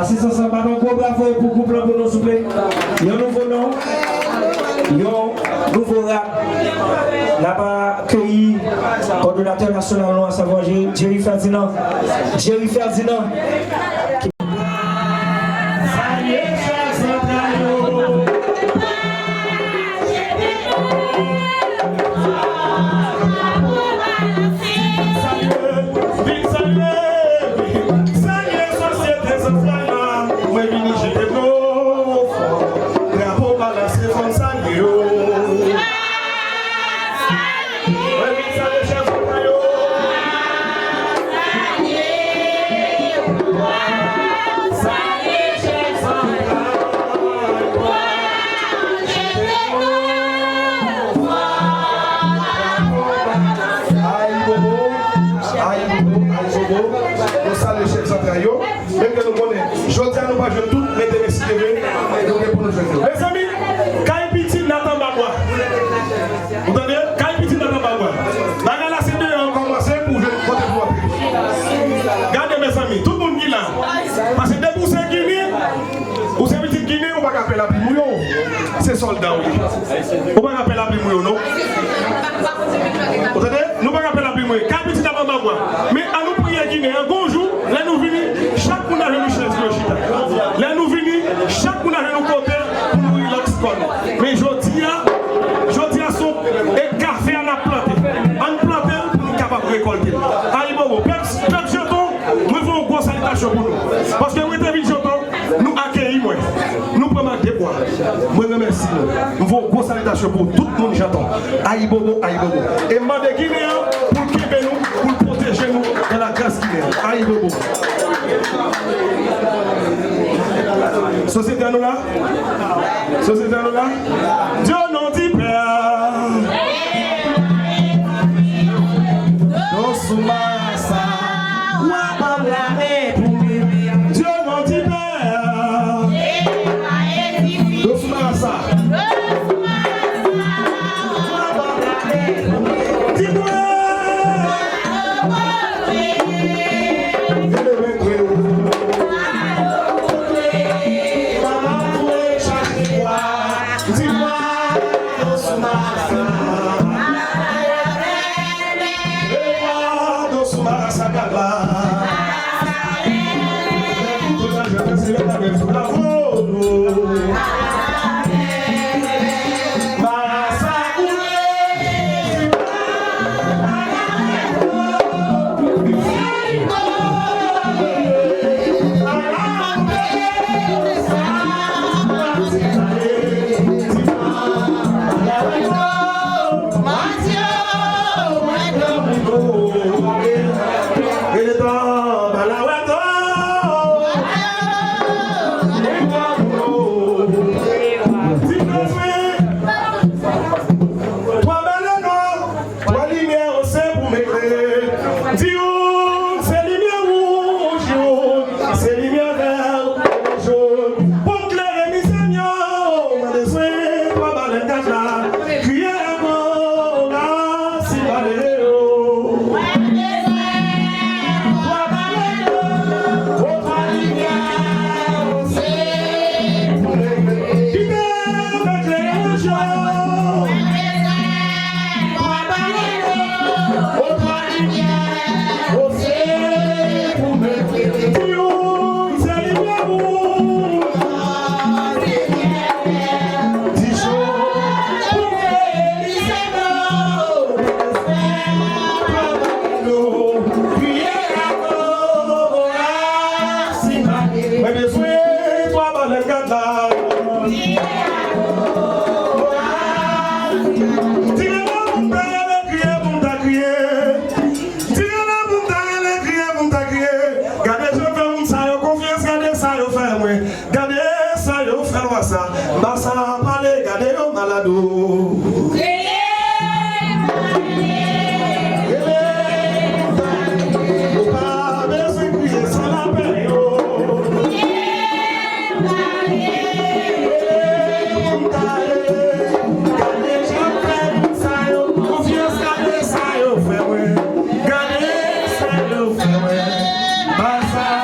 Assistance Baron, gros bravo pour couple pour nous souper. Il y a un nouveau nom, il y a un nouveau rap. N'a pas accueilli coordonnateur national, à savoir Jerry Ferdinand. Jerry Ferdinand. Les amis, quand petit n'attend pas moi. Vous entendez? Quand petit n'attend pas moi. Maintenant, la CD a commencé pour je voter pour votre. Regardez mes amis, tout le monde dit là. Parce que dès que vous êtes Guinée, vous êtes petit Guinée, on va appeler la primouille. C'est soldat. On va appeler la primouille, non? Vous entendez? Nous va appeler la primouille. Quand petit n'attend pas moi. Mais à nous prier Guinée, un bon jour, là nous venons, chaque monde a venu chez nous. Là nous venons, chaque monde a venu côté. Mais je dis à son et café à la planter. On planter pour nous capables de récolter. Allez, bon, peuple jeton, nous faisons une grosse salutation pour nous. Parce que nous sommes jeton, nous accueillons, nous prenons des bois. Moi, remercie nous. Nous faisons une grosse salutation pour tout le monde jeton. Aïe, bobo, aïe, bobo. Et demandez Guinéen pour quitter nous, pour protéger nous de la grâce guinéenne. Aïe, bobo. Société à nous là? Société à nous là? Dieu non dit père. Dans Soumassa, Dieu non dit père. Dans Soumassa. Dis-moi. nous faire. Basa.